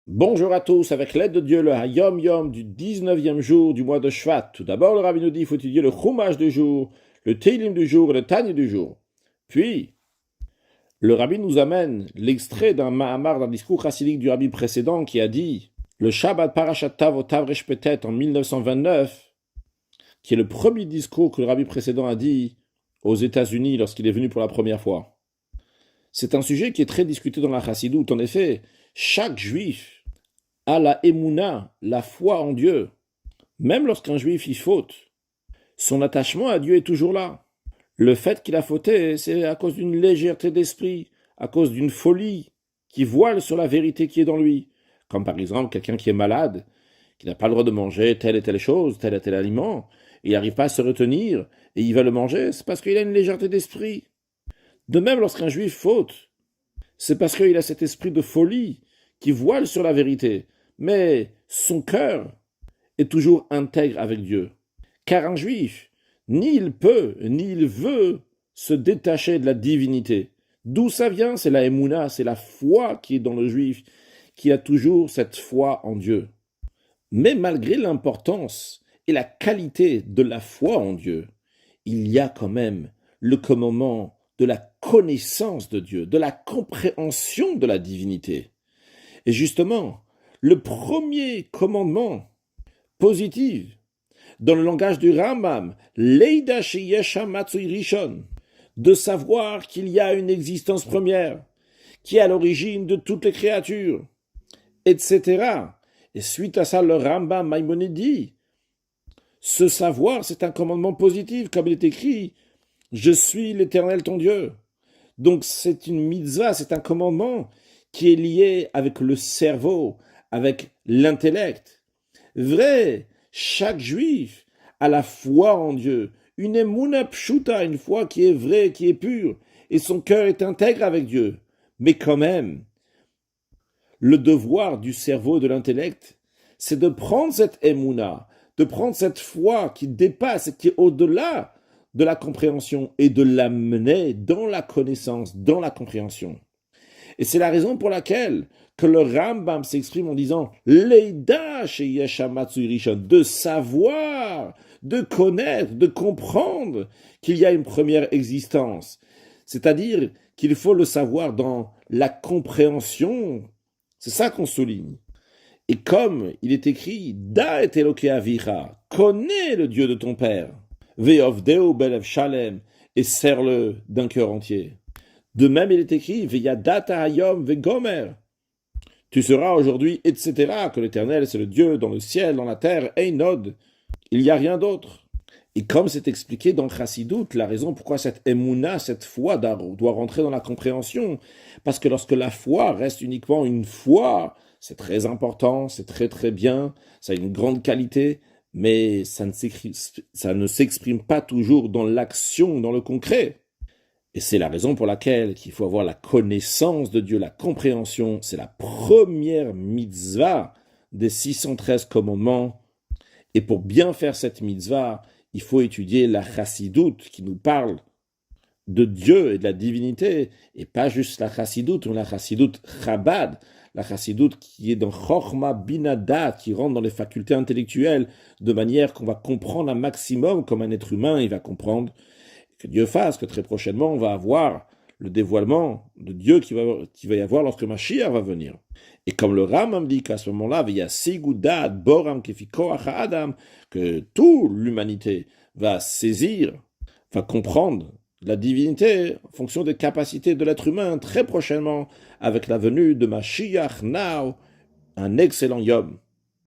Bonjour à tous, avec l'aide de Dieu, le Hayom Yom du 19e jour du mois de Shvat. Tout d'abord, le Rabbi nous dit qu'il faut étudier le Chumash du jour, le Teilim du jour et le Tanya du jour. Puis, le Rabbi nous amène l'extrait d'un Mahamar, d'un discours chassidique du Rabbi précédent qui a dit le Shabbat Parashat Tav Resh Petet en 1929, qui est le premier discours que le Rabbi précédent a dit aux États-Unis lorsqu'il est venu pour la première fois. C'est un sujet qui est très discuté dans la chassidoute. En effet, chaque juif a la émouna, la foi en Dieu. Même lorsqu'un juif y faute, son attachement à Dieu est toujours là. Le fait qu'il a fauté, c'est à cause d'une légèreté d'esprit, à cause d'une folie qui voile sur la vérité qui est dans lui. Comme par exemple quelqu'un qui est malade, qui n'a pas le droit de manger telle et telle chose, tel et tel aliment, et il n'arrive pas à se retenir, et il va le manger, c'est parce qu'il a une légèreté d'esprit. De même, lorsqu'un juif faute, c'est parce qu'il a cet esprit de folie qui voile sur la vérité. Mais son cœur est toujours intègre avec Dieu. Car un juif, ni il peut, ni il veut se détacher de la divinité. D'où ça vient? C'est la émouna, c'est la foi qui est dans le juif, qui a toujours cette foi en Dieu. Mais malgré l'importance et la qualité de la foi en Dieu, il y a quand même le commandement de la connaissance de Dieu, de la compréhension de la divinité. Et justement, le premier commandement positif, dans le langage du Rambam, Leida Sheyesha Matsui Rishon, de savoir qu'il y a une existence première, qui est à l'origine de toutes les créatures, etc. Et suite à ça, le Rambam Maïmonide dit, ce savoir, c'est un commandement positif, comme il est écrit, je suis l'Éternel ton Dieu. Donc c'est une mitzvah, c'est un commandement qui est lié avec le cerveau, avec l'intellect. Vrai, chaque juif a la foi en Dieu, une emuna pshuta, une foi qui est vraie, qui est pure, et son cœur est intègre avec Dieu. Mais quand même, le devoir du cerveau et de l'intellect, c'est de prendre cette emuna, de prendre cette foi qui dépasse et qui est au-delà de la compréhension et de l'amener dans la connaissance, dans la compréhension. Et c'est la raison pour laquelle que le Rambam s'exprime en disant Leida Sheyesha Matsui Rishon, de savoir, de connaître, de comprendre qu'il y a une première existence. C'est-à-dire qu'il faut le savoir dans la compréhension. C'est ça qu'on souligne. Et comme il est écrit Da et Eloke Avicha, connais le Dieu de ton père. Ve'ovdeu belev shalem, et serre-le d'un cœur entier. De même, il est écrit Ve'yadata hayom ve'gomer. Tu seras aujourd'hui, etc. Que l'Éternel, c'est le Dieu dans le ciel, dans la terre, Einod. Il n'y a rien d'autre. Et comme c'est expliqué dans Chassidut, la raison pourquoi cette émouna, cette foi doit rentrer dans la compréhension, parce que lorsque la foi reste uniquement une foi, c'est très important, c'est très très bien, ça a une grande qualité, mais ça ne s'exprime pas toujours dans l'action, dans le concret. Et c'est la raison pour laquelle il faut avoir la connaissance de Dieu, la compréhension. C'est la première mitzvah des 613 commandements. Et pour bien faire cette mitzvah, il faut étudier la chassidoute qui nous parle de Dieu et de la divinité, et pas juste la chassidoute, mais la chassidoute Chabad, la chassidoute qui est dans Chochma Binadat, qui rentre dans les facultés intellectuelles, de manière qu'on va comprendre un maximum comme un être humain, il va comprendre. Que Dieu fasse que très prochainement on va avoir le dévoilement de Dieu qui va y avoir lorsque Mashiach va venir. Et comme le Rambam dit qu'à ce moment-là, il y a Sigudad, Boram, Kefikoach, Adam, que toute l'humanité va saisir, va comprendre la divinité en fonction des capacités de l'être humain très prochainement avec la venue de Mashiach Now, un excellent Yom.